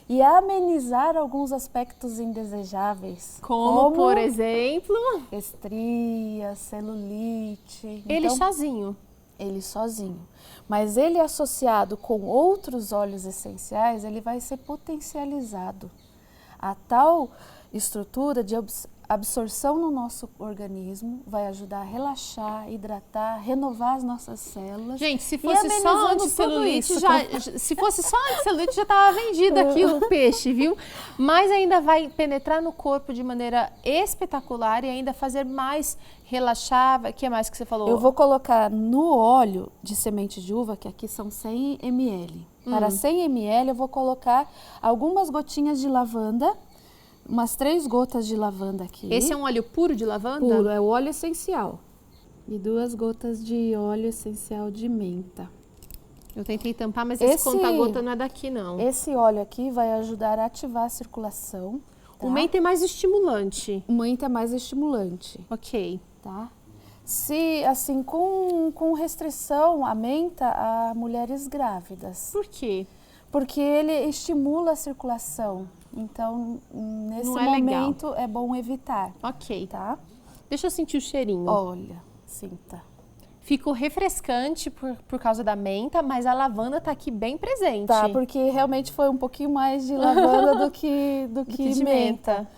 e amenizar alguns aspectos indesejáveis. Como por exemplo, estrias, celulite. ele Então, sozinho. ele sozinho. Mas ele associado com outros óleos essenciais, ele vai ser potencializado. A tal estrutura de absorção no nosso organismo vai ajudar a relaxar, hidratar, renovar as nossas células. Gente, se fosse só amenizando anticelulite, tudo se fosse só anticelulite, já estava vendido aqui o peixe, viu? Mas ainda vai penetrar no corpo de maneira espetacular e ainda fazer mais relaxar. O que mais que você falou? Eu vou colocar no óleo de semente de uva, que aqui são 100 ml. Para 100 ml eu vou colocar algumas gotinhas de lavanda, umas 3 gotas de lavanda aqui. Esse é um óleo puro de lavanda? Puro, é o óleo essencial. E 2 gotas de óleo essencial de menta. Eu tentei tampar, mas esse conta-gota não é daqui, não. Esse óleo aqui vai ajudar a ativar a circulação. Tá? O menta é mais estimulante. O menta é mais estimulante. Ok. Tá? Se, assim, com restrição a menta a mulheres grávidas. Por quê? Porque ele estimula a circulação. Então, nesse momento, é bom evitar. Ok. Tá? Deixa eu sentir o cheirinho. Olha, sinta. Ficou refrescante por causa da menta, mas a lavanda tá aqui bem presente. Tá, porque realmente foi um pouquinho mais de lavanda do que de menta.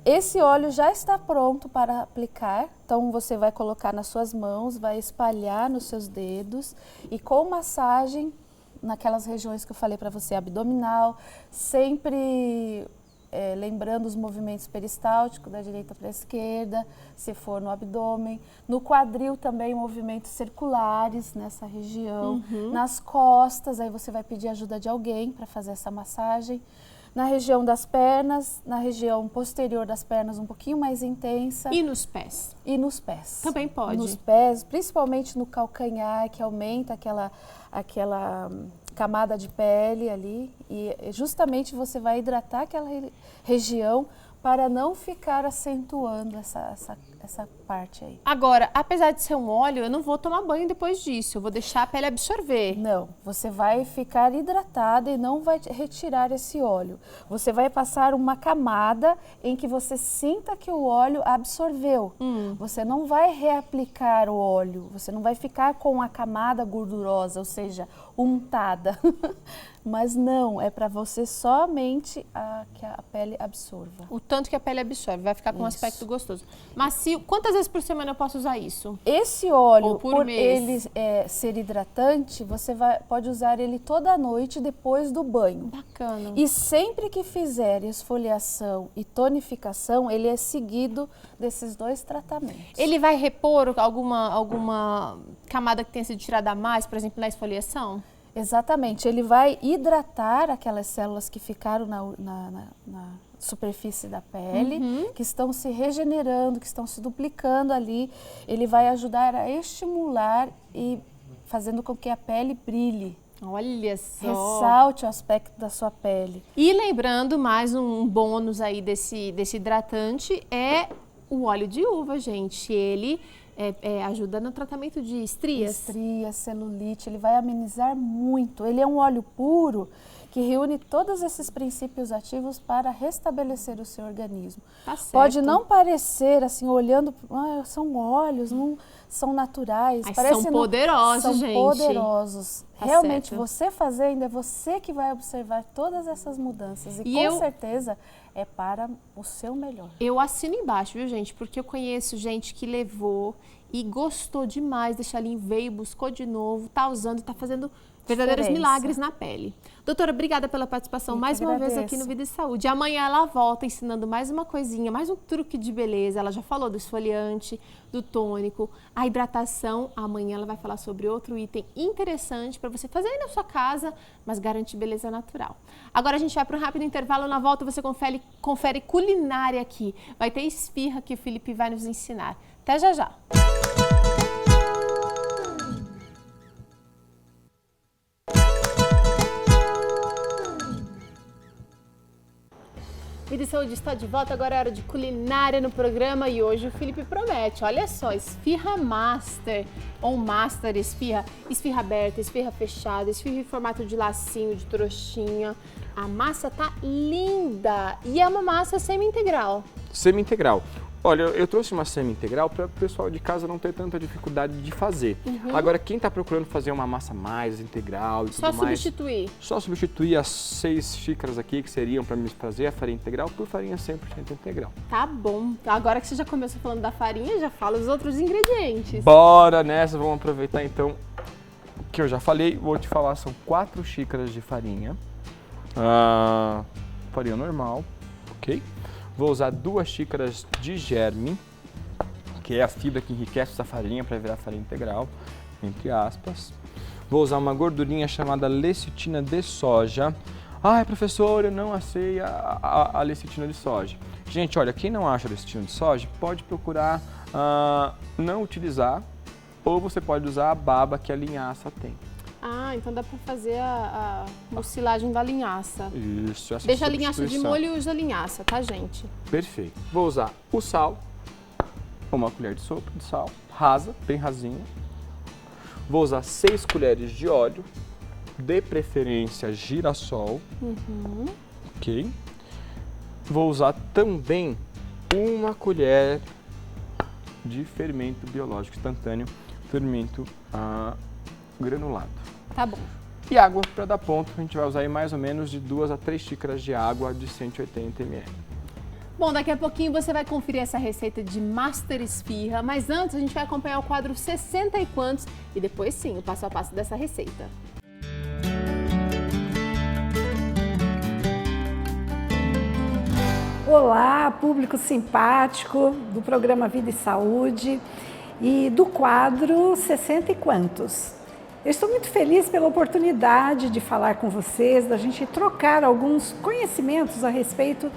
Esse óleo já está pronto para aplicar, então você vai colocar nas suas mãos, vai espalhar nos seus dedos e com massagem naquelas regiões que eu falei para você, abdominal, sempre lembrando os movimentos peristálticos da direita para a esquerda, se for no abdômen, no quadril também movimentos circulares nessa região, nas costas, aí você vai pedir ajuda de alguém para fazer essa massagem. Na região das pernas, na região posterior das pernas um pouquinho mais intensa. E nos pés? E nos pés. Também pode. Nos pés, principalmente no calcanhar, que aumenta aquela camada de pele ali. E justamente você vai hidratar aquela região para não ficar acentuando essa parte aí. Agora, apesar de ser um óleo, eu não vou tomar banho depois disso. Eu vou deixar a pele absorver. Não, você vai ficar hidratada e não vai retirar esse óleo. Você vai passar uma camada em que você sinta que o óleo absorveu. Você não vai reaplicar o óleo, você não vai ficar com a camada gordurosa, ou seja, untada. Mas não, é para você somente que a pele absorva. O tanto que a pele absorve, vai ficar com um aspecto gostoso. Macio, quantas vezes por semana eu posso usar isso? Esse óleo, Ou por mês? ele ser hidratante, você pode usar ele toda noite depois do banho. Bacana. E sempre que fizer esfoliação e tonificação, ele é seguido desses 2 tratamentos. Ele vai repor alguma camada que tenha sido tirada a mais, por exemplo, na esfoliação? Exatamente, ele vai hidratar aquelas células que ficaram na superfície da pele, que estão se regenerando, que estão se duplicando ali. Ele vai ajudar a estimular e fazendo com que a pele brilhe. Olha só! Ressalte o aspecto da sua pele. E lembrando, mais um bônus aí desse hidratante é o óleo de uva, gente. Ele ajuda no tratamento de estrias. Estrias, celulite, ele vai amenizar muito. Ele é um óleo puro que reúne todos esses princípios ativos para restabelecer o seu organismo. Tá certo. Pode não parecer, assim, olhando, são óleos, não são naturais. Mas são poderosos, gente. São poderosos. Tá Realmente, certo. você fazendo, é você que vai observar todas essas mudanças. E com certeza é para o seu melhor. Eu assino embaixo, viu, gente? Porque eu conheço gente que levou e gostou demais, deixou ali, veio, buscou de novo, tá usando, tá fazendo verdadeiros milagres na pele. Doutora, obrigada pela participação mais uma vez aqui no Vida e Saúde. Amanhã ela volta ensinando mais uma coisinha, mais um truque de beleza. Ela já falou do esfoliante, do tônico, a hidratação. Amanhã ela vai falar sobre outro item interessante para você fazer aí na sua casa, mas garantir beleza natural. Agora a gente vai para um rápido intervalo. Na volta você confere culinária aqui. Vai ter esfirra que o Felipe vai nos ensinar. Até já já! Vida e Saúde está de volta, agora é hora de culinária no programa e hoje o Felipe promete, olha só, esfirra master ou master esfirra, esfirra aberta, esfirra fechada, esfirra em formato de lacinho, de trouxinha. A massa tá linda e é uma massa semi-integral. Semi-integral. Olha, eu trouxe uma semi-integral para o pessoal de casa não ter tanta dificuldade de fazer. Agora, quem está procurando fazer uma massa mais integral e tudo mais... Só substituir as 6 xícaras aqui que seriam para me fazer a farinha integral por farinha 100% integral. Tá bom. Agora que você já começou falando da farinha, já fala os outros ingredientes. Bora nessa, vamos aproveitar então o que eu já falei. Vou te falar, são 4 xícaras de farinha. Farinha normal, ok? Vou usar 2 xícaras de germe, que é a fibra que enriquece essa farinha para virar farinha integral, entre aspas. Vou usar uma gordurinha chamada lecitina de soja. Ai, professor, eu não achei a lecitina de soja. Gente, olha, quem não acha lecitina de soja, pode procurar não utilizar, ou você pode usar a baba que a linhaça tem. Ah, então dá para fazer a mucilagem da linhaça. Isso, essa Deixa a linhaça de molho e usa a linhaça, tá, gente? Perfeito. Vou usar o sal, uma colher de sopa de sal, rasa, bem rasinha. Vou usar 6 colheres de óleo, de preferência girassol. Ok. Vou usar também 1 colher de fermento biológico instantâneo, fermento granulado. Tá bom. E água para dar ponto, a gente vai usar aí mais ou menos de 2 a 3 xícaras de água de 180 ml. Bom, daqui a pouquinho você vai conferir essa receita de Master Esfirra, mas antes a gente vai acompanhar o quadro 60 e quantos e depois sim, o passo a passo dessa receita. Olá, público simpático do programa Vida e Saúde e do quadro 60 e quantos. Eu estou muito feliz pela oportunidade de falar com vocês, da gente trocar alguns conhecimentos a respeito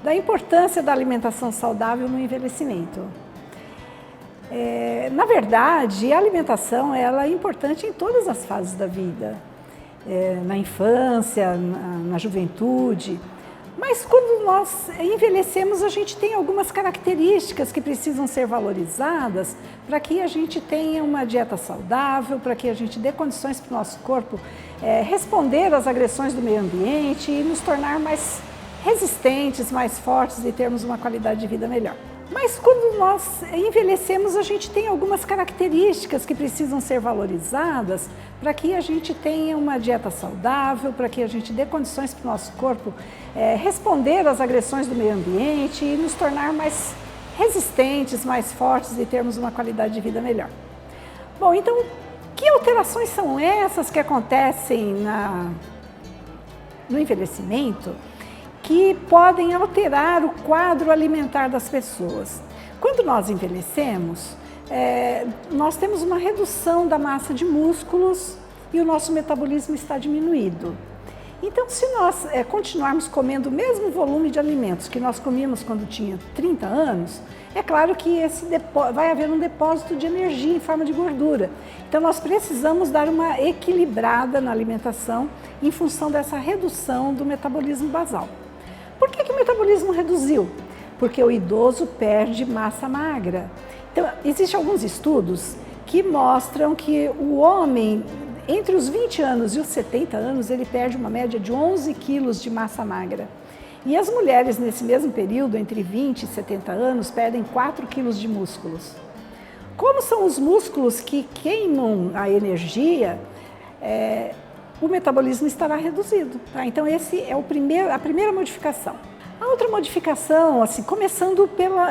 da importância da alimentação saudável no envelhecimento. Na verdade, a alimentação ela é importante em todas as fases da vida, na infância, na juventude. Mas quando nós envelhecemos, a gente tem algumas características que precisam ser valorizadas para que a gente tenha uma dieta saudável, para que a gente dê condições para o nosso corpo responder às agressões do meio ambiente e nos tornar mais resistentes, mais fortes e termos uma qualidade de vida melhor. Mas quando nós envelhecemos, a gente tem algumas características que precisam ser valorizadas para que a gente tenha uma dieta saudável, para que a gente dê condições para o nosso corpo responder às agressões do meio ambiente e nos tornar mais resistentes, mais fortes e termos uma qualidade de vida melhor. Bom, então, que alterações são essas que acontecem no envelhecimento que podem alterar o quadro alimentar das pessoas? Quando nós envelhecemos, nós temos uma redução da massa de músculos e o nosso metabolismo está diminuído. Então, se nós continuarmos comendo o mesmo volume de alimentos que nós comíamos quando tinha 30 anos, é claro que vai haver um depósito de energia em forma de gordura. Então, nós precisamos dar uma equilibrada na alimentação em função dessa redução do metabolismo basal. Por que o metabolismo reduziu? Porque o idoso perde massa magra. Então, existem alguns estudos que mostram que o homem, entre os 20 anos e os 70 anos, ele perde uma média de 11 quilos de massa magra. E as mulheres, nesse mesmo período, entre 20 e 70 anos, perdem 4 quilos de músculos. Como são os músculos que queimam a energia, o metabolismo estará reduzido. Tá? Então, esse é a primeira modificação. A outra modificação, assim, começando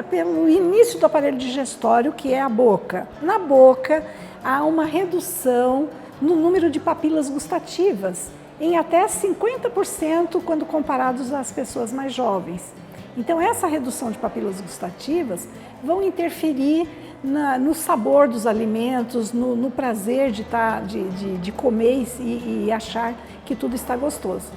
pelo início do aparelho digestório, que é a boca. Na boca, há uma redução no número de papilas gustativas, em até 50% quando comparados às pessoas mais jovens. Então, essa redução de papilas gustativas vão interferir no sabor dos alimentos, no prazer de comer e achar que tudo está gostoso.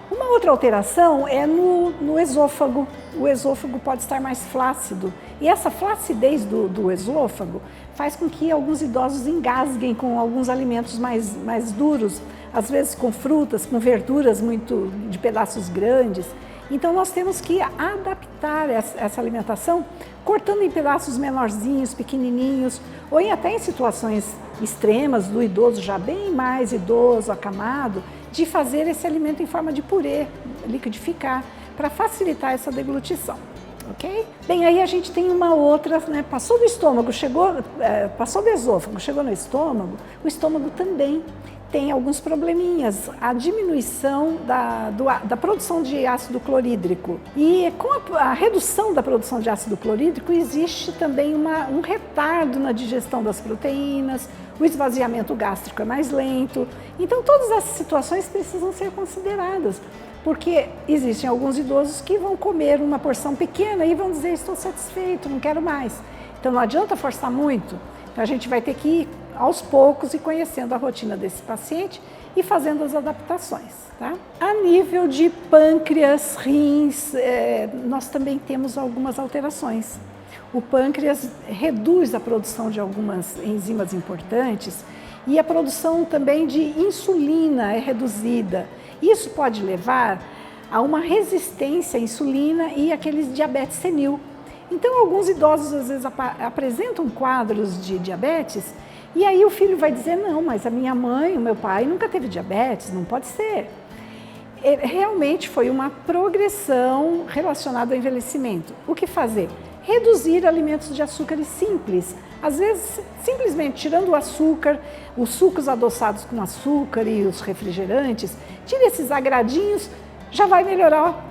Uma outra alteração é no esôfago. O esôfago pode estar mais flácido e essa flacidez do esôfago faz com que alguns idosos engasguem com alguns alimentos mais duros, às vezes com frutas, com verduras muito de pedaços grandes. Então nós temos que adaptar essa alimentação, cortando em pedaços menorzinhos, pequenininhos, ou até em situações extremas do idoso já bem mais idoso, acamado, de fazer esse alimento em forma de purê, liquidificar, para facilitar essa deglutição. Ok? Bem, aí a gente tem uma outra, né? Passou do estômago, passou do esôfago, chegou no estômago, o estômago também tem alguns probleminhas, a diminuição da produção de ácido clorídrico. E com a redução da produção de ácido clorídrico, existe também um retardo na digestão das proteínas, o esvaziamento gástrico é mais lento. Então, todas essas situações precisam ser consideradas, porque existem alguns idosos que vão comer uma porção pequena e vão dizer, estou satisfeito, não quero mais. Então, não adianta forçar muito. Então, a gente vai ter que ir aos poucos e conhecendo a rotina desse paciente e fazendo as adaptações. Tá? A nível de pâncreas, rins, nós também temos algumas alterações. O pâncreas reduz a produção de algumas enzimas importantes e a produção também de insulina é reduzida. Isso pode levar a uma resistência à insulina e aqueles diabetes senil. Então, alguns idosos às vezes apresentam quadros de diabetes e aí o filho vai dizer, não, mas a minha mãe, o meu pai nunca teve diabetes, não pode ser. Realmente foi uma progressão relacionada ao envelhecimento. O que fazer? Reduzir alimentos de açúcares simples. Às vezes, simplesmente tirando o açúcar, os sucos adoçados com açúcar e os refrigerantes, tira esses agradinhos, já vai melhorar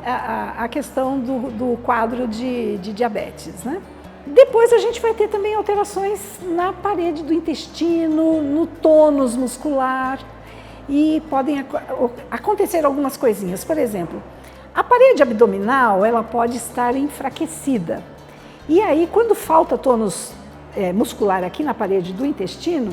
a questão do quadro de diabetes, né? Depois a gente vai ter também alterações na parede do intestino, no tônus muscular e podem acontecer algumas coisinhas. Por exemplo, a parede abdominal ela pode estar enfraquecida e aí quando falta tônus muscular aqui na parede do intestino,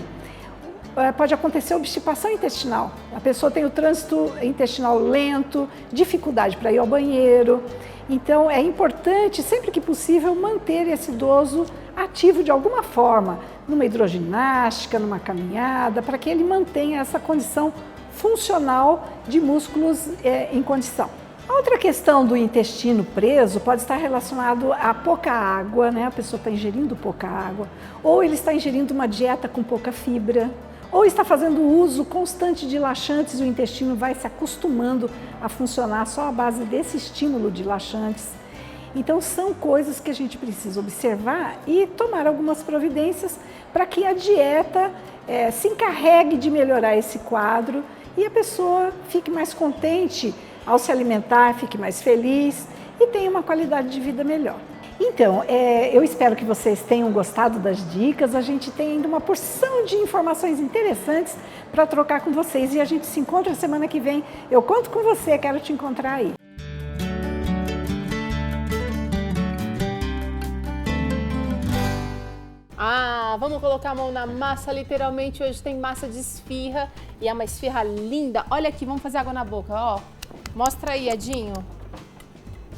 pode acontecer obstipação intestinal. A pessoa tem o trânsito intestinal lento, dificuldade para ir ao banheiro. Então, é importante, sempre que possível, manter esse idoso ativo de alguma forma, numa hidroginástica, numa caminhada, para que ele mantenha essa condição funcional de músculos em condição. A outra questão do intestino preso pode estar relacionado a pouca água, né? A pessoa está ingerindo pouca água, ou ele está ingerindo uma dieta com pouca fibra, ou está fazendo uso constante de laxantes, o intestino vai se acostumando a funcionar só à base desse estímulo de laxantes. Então, são coisas que a gente precisa observar e tomar algumas providências para que a dieta se encarregue de melhorar esse quadro e a pessoa fique mais contente ao se alimentar, fique mais feliz e tenha uma qualidade de vida melhor. Então, eu espero que vocês tenham gostado das dicas. A gente tem ainda uma porção de informações interessantes para trocar com vocês e a gente se encontra semana que vem. Eu conto com você, quero te encontrar aí. Vamos colocar a mão na massa, literalmente hoje tem massa de esfirra e é uma esfirra linda. Olha aqui, vamos fazer água na boca, ó. Mostra aí, Edinho.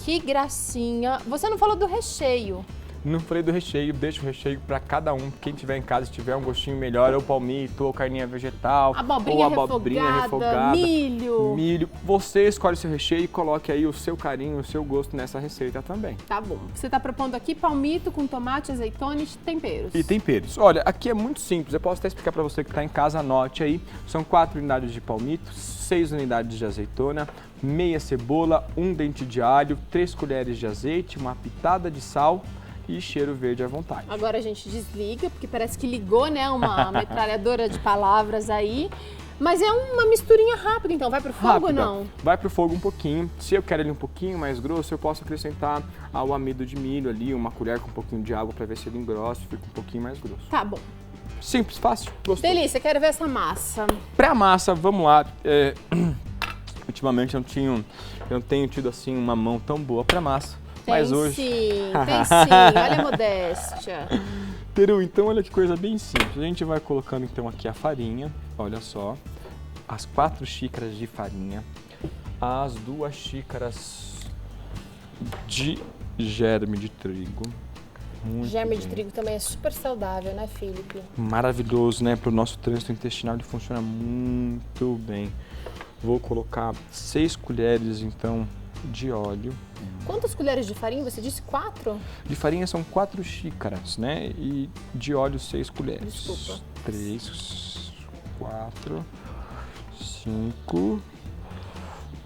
Que gracinha. Você não falou do recheio. Não falei do recheio, deixa o recheio para cada um. Quem tiver em casa, se tiver um gostinho melhor, ou palmito, ou carninha vegetal, abobrinha ou abobrinha refogada, milho. Você escolhe o seu recheio e coloque aí o seu carinho, o seu gosto nessa receita também. Tá bom. Você está propondo aqui palmito com tomate, azeitona e temperos. E temperos. Olha, aqui é muito simples. Eu posso até explicar para você que está em casa, anote aí. São 4 unidades de palmito, 6 unidades de azeitona, meia cebola, 1 dente de alho, 3 colheres de azeite, uma pitada de sal e cheiro verde à vontade. Agora a gente desliga, porque parece que ligou, né, uma metralhadora de palavras aí. Mas é uma misturinha rápida, então. Vai pro fogo ou não? Vai pro fogo um pouquinho. Se eu quero ele um pouquinho mais grosso, eu posso acrescentar o amido de milho ali, uma colher com um pouquinho de água para ver se ele engrossa e fica um pouquinho mais grosso. Tá bom. Simples, fácil, gostoso. Delícia, quero ver essa massa. Pra massa, vamos lá. Ultimamente eu não tenho tido assim uma mão tão boa pra massa. Mas hoje... tem sim, olha a modéstia. Teru, então olha que coisa bem simples. A gente vai colocando então aqui a farinha, olha só, as 4 xícaras de farinha, as 2 xícaras de germe de trigo. Germe de trigo também é super saudável, né, Felipe? Maravilhoso, né? Para o nosso trânsito intestinal ele funciona muito bem. Vou colocar 6 colheres então de óleo. Quantas colheres de farinha? Você disse 4? De farinha são 4 xícaras, né? E de óleo 6 colheres. Desculpa. 3, 4, 5,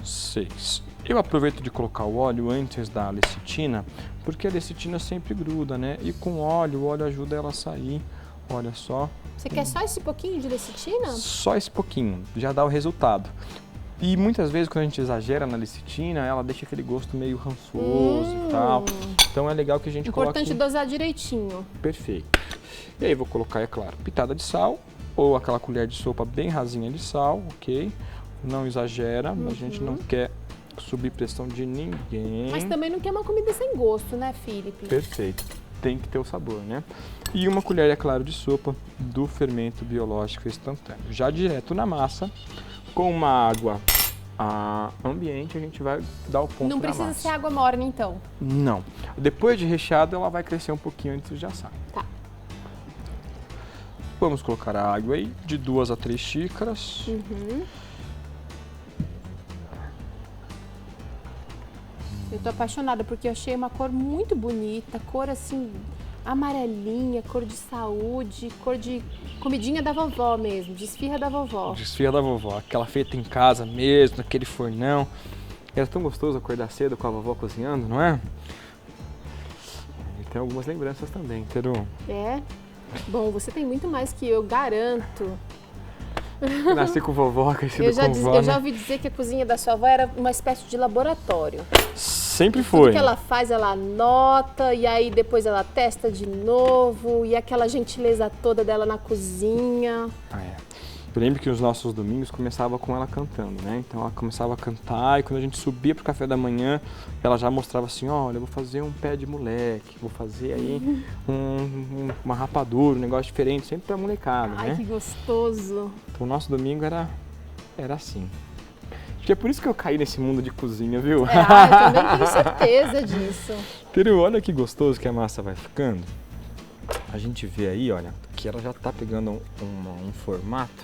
6. Eu aproveito de colocar o óleo antes da lecitina, porque a lecitina sempre gruda, né? E com o óleo ajuda ela a sair. Olha só. Você quer só esse pouquinho de lecitina? Só esse pouquinho, já dá o resultado. E muitas vezes quando a gente exagera na lecitina, ela deixa aquele gosto meio rançoso e tal. Então é legal que a gente coloque... Importante dosar direitinho. Perfeito. E aí vou colocar, é claro, pitada de sal ou aquela colher de sopa bem rasinha de sal, ok? Não exagera, a gente não quer subir pressão de ninguém. Mas também não quer uma comida sem gosto, né, Felipe? Perfeito. Tem que ter o sabor, né? E uma colher, é claro, de sopa do fermento biológico instantâneo. Já direto na massa, com uma água ambiente, a gente vai dar o ponto na massa. Não precisa ser água morna, então? Não. Depois de recheada, ela vai crescer um pouquinho antes de assar. Tá. Vamos colocar a água aí, de 2 a 3 xícaras. Eu tô apaixonada porque eu achei uma cor muito bonita, cor assim, amarelinha, cor de saúde, cor de comidinha da vovó mesmo, de esfirra da vovó. Desfia da vovó, aquela feita em casa mesmo, naquele fornão. Era tão gostoso acordar cedo com a vovó cozinhando, não é? E tem algumas lembranças também, Teru. É? Bom, você tem muito mais que eu, garanto. Nasci com vovó, crescido Eu com vó, já né? ouvi dizer que a cozinha da sua avó era uma espécie de laboratório. Sempre Tudo foi. que ela faz, ela anota, e aí depois ela testa de novo, e aquela gentileza toda dela na cozinha. Eu lembro que os nossos domingos começava com ela cantando, né? Então ela começava a cantar e quando a gente subia pro café da manhã, ela já mostrava assim, olha, eu vou fazer um pé de moleque, vou fazer aí uma rapadura, um negócio diferente, sempre pra molecada, Ai, né? que gostoso. Então o nosso domingo era assim. Acho que é por isso que eu caí nesse mundo de cozinha, viu? Eu também tenho certeza disso. Teru, olha que gostoso que a massa vai ficando. A gente vê aí, olha, que ela já tá pegando um formato,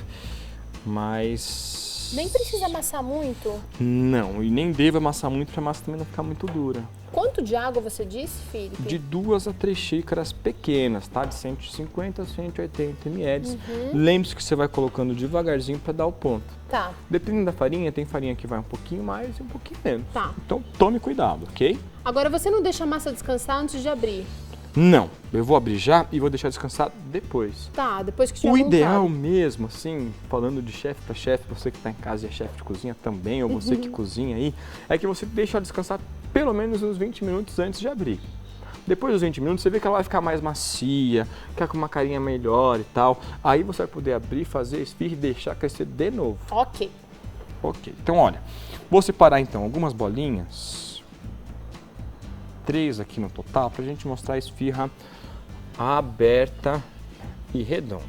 mas... Nem precisa amassar muito. Não, e nem devo amassar muito pra massa também não ficar muito dura. Quanto de água você disse, Felipe? De 2 a 3 xícaras pequenas, tá? De 150 a 180 ml. Lembre-se que você vai colocando devagarzinho para dar o ponto. Tá. Dependendo da farinha, tem farinha que vai um pouquinho mais e um pouquinho menos. Tá. Então tome cuidado, ok? Agora você não deixa a massa descansar antes de abrir? Não, eu vou abrir já e vou deixar descansar depois. Tá, depois que estiver O ideal montado. mesmo, assim, falando de chefe para chefe, você que está em casa e é chefe de cozinha também, ou você que cozinha aí, é que você deixa ela descansar pelo menos uns 20 minutos antes de abrir. Depois dos 20 minutos, você vê que ela vai ficar mais macia, ficar com uma carinha melhor e tal. Aí você vai poder abrir, fazer esfirra e deixar crescer de novo. Ok. Ok, então olha, vou separar então algumas bolinhas, 3 aqui no total, pra gente mostrar a esfirra aberta e redonda.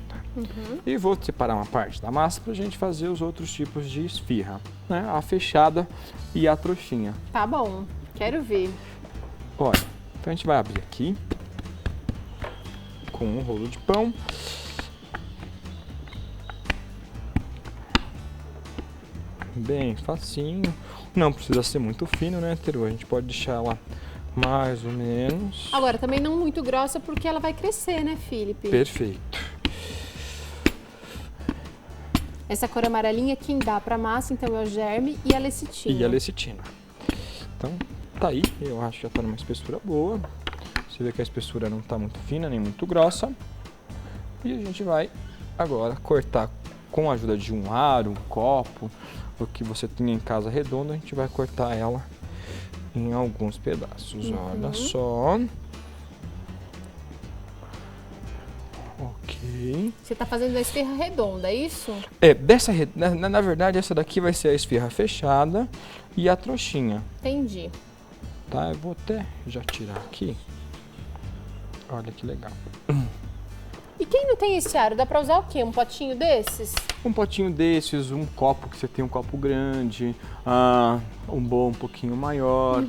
E vou separar uma parte da massa pra gente fazer os outros tipos de esfirra, né? A fechada e a trouxinha. Tá bom, quero ver. Olha, então a gente vai abrir aqui com um rolo de pão. Bem facinho. Não precisa ser muito fino, né, Teru? A gente pode deixar ela mais ou menos. Agora, também não muito grossa porque ela vai crescer, né, Felipe? Perfeito. Essa cor amarelinha quem dá pra massa, então, é o germe e a lecitina. E a lecitina. Então, tá aí. Eu acho que já tá numa espessura boa. Você vê que a espessura não tá muito fina, nem muito grossa. E a gente vai agora cortar com a ajuda de um aro, um copo, o que você tenha em casa redondo, a gente vai cortar ela em alguns pedaços. Olha só. Ok. Você tá fazendo a esfirra redonda, é isso? É, na verdade, essa daqui vai ser a esfirra fechada e a trouxinha. Entendi. Tá, eu vou até já tirar aqui. Olha que legal. E quem não tem esse aro, dá pra usar o quê? Um potinho desses? Um potinho desses, um copo que você tem um copo grande, um bowl um pouquinho maior,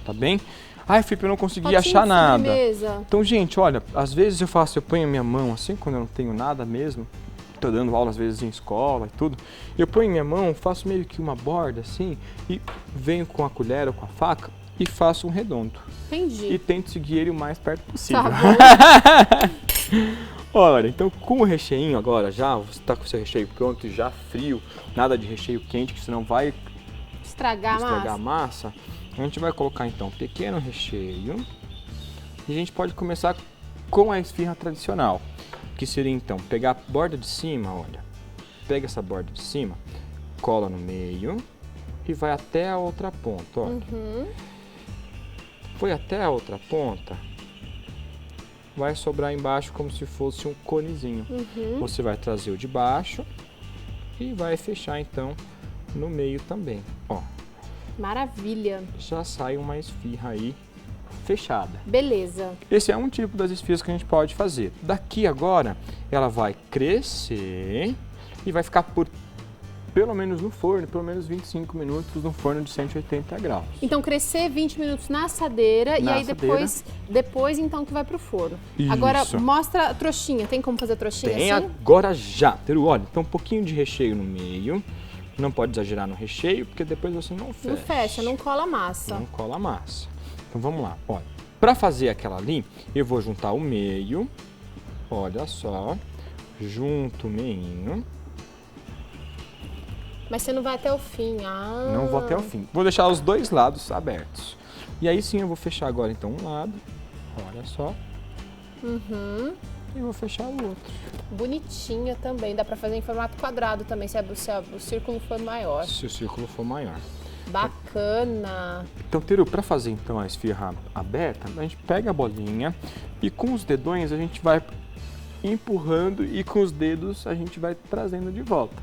tá bem? Ai, Felipe, eu não consegui Potinho achar de nada. sobremesa. Então, gente, olha, às vezes eu ponho a minha mão assim, quando eu não tenho nada mesmo, tô dando aula às vezes em escola e tudo, eu ponho minha mão, faço meio que uma borda assim e venho com a colher ou com a faca e faço um redondo. Entendi. E tento seguir ele o mais perto possível. Tá bom. Olha, então com o recheinho agora já, você tá com o seu recheio pronto, já frio, nada de recheio quente, que senão vai Estragar a massa. A gente vai colocar então um pequeno recheio e a gente pode começar com a esfirra tradicional, que seria então pegar a borda de cima, olha, pega essa borda de cima, cola no meio e vai até a outra ponta, olha. Foi até a outra ponta, vai sobrar embaixo como se fosse um conezinho. Você vai trazer o de baixo e vai fechar então no meio também, ó. Maravilha. Já sai uma esfirra aí fechada. Beleza. Esse é um tipo das esfirras que a gente pode fazer. Daqui agora, ela vai crescer e vai ficar por pelo menos no forno, pelo menos 25 minutos no forno de 180 graus. Então crescer 20 minutos na assadeira e aí assadeira. depois então que vai pro forno. Isso. Agora mostra a trouxinha. Tem como fazer a trouxinha Tem assim? agora já. Teru, olha, então um pouquinho de recheio no meio. Não pode exagerar no recheio, porque depois você não fecha. Não fecha, não cola a massa. Não cola a massa. Então vamos lá, olha. Para fazer aquela ali, eu vou juntar o meio. Olha só. Junto o meinho. Mas você não vai até o fim. Não vou até o fim. Vou deixar os dois lados abertos. E aí sim eu vou fechar agora então um lado. Olha só. E vou fechar o outro. Bonitinha também. Dá pra fazer em formato quadrado também, se o círculo for maior. Se o círculo for maior. Bacana. Então, Teru, para fazer então a esfirra aberta, a gente pega a bolinha e com os dedões a gente vai empurrando e com os dedos a gente vai trazendo de volta.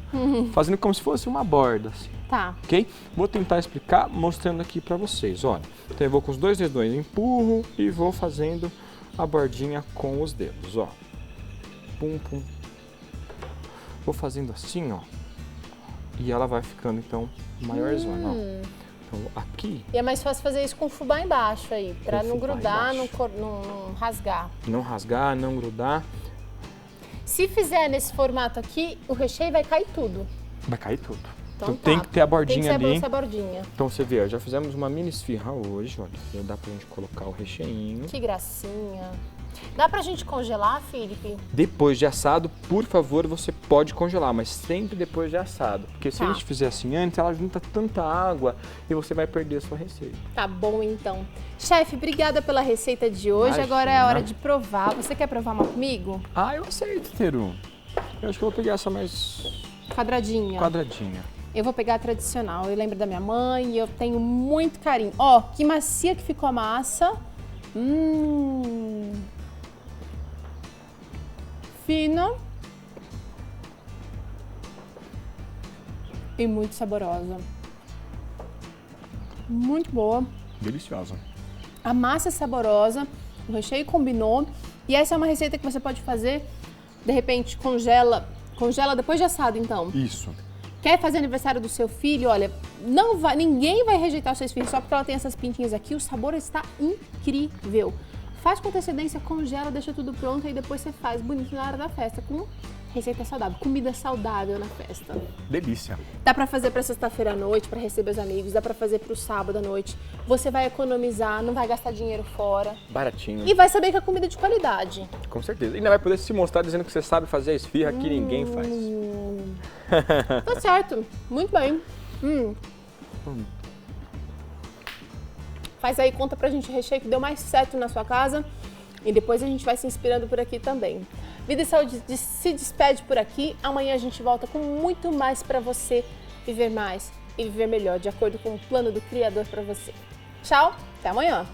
Fazendo como se fosse uma borda, assim. Tá. Ok? Vou tentar explicar mostrando aqui para vocês, olha. Então eu vou com os dois dedões, empurro e vou fazendo a bordinha com os dedos, ó. Pum, pum. Vou fazendo assim, ó. E ela vai ficando, então, maiorzinha, ó. Então, aqui... E é mais fácil fazer isso com fubá embaixo aí, pra não fubá grudar, embaixo. não rasgar. Não rasgar, não grudar. Se fizer nesse formato aqui, o recheio vai cair tudo. Vai cair tudo. Então tem que ter a bordinha tem que ser ali. essa bordinha. Então você vê, ó, já fizemos uma mini esfirra hoje, olha. Já dá pra gente colocar o recheinho. Que gracinha. Dá pra gente congelar, Felipe? Depois de assado, por favor, você pode congelar, mas sempre depois de assado. Porque se a gente fizer assim antes, ela junta tanta água e você vai perder a sua receita. Tá bom, então. Chefe, obrigada pela receita de hoje. Imagina. Agora é a hora de provar. Você quer provar uma comigo? Ah, eu aceito, Teru. Eu acho que eu vou pegar essa mais Quadradinha. quadradinha. Eu vou pegar a tradicional. Eu lembro da minha mãe e eu tenho muito carinho. Ó, que macia que ficou a massa. Fina. E muito saborosa. Muito boa. Deliciosa. A massa é saborosa, o recheio combinou. E essa é uma receita que você pode fazer, de repente, congela depois de assado, então. Isso. Quer fazer aniversário do seu filho? Olha, ninguém vai rejeitar o seu filho só porque ela tem essas pintinhas aqui. O sabor está incrível. Faz com antecedência, congela, deixa tudo pronto e depois você faz bonito na hora da festa com receita saudável, comida saudável na festa. Delícia. Dá pra fazer pra sexta-feira à noite, pra receber os amigos, dá pra fazer pro sábado à noite. Você vai economizar, não vai gastar dinheiro fora. Baratinho. E vai saber que é comida de qualidade. Com certeza. E ainda vai poder se mostrar dizendo que você sabe fazer a esfirra que ninguém faz. Tá certo. Muito bem. Faz aí, conta pra gente o recheio que deu mais certo na sua casa. E depois a gente vai se inspirando por aqui também. Vida e Saúde se despede por aqui. Amanhã a gente volta com muito mais pra você viver mais e viver melhor, de acordo com o plano do Criador pra você. Tchau, até amanhã.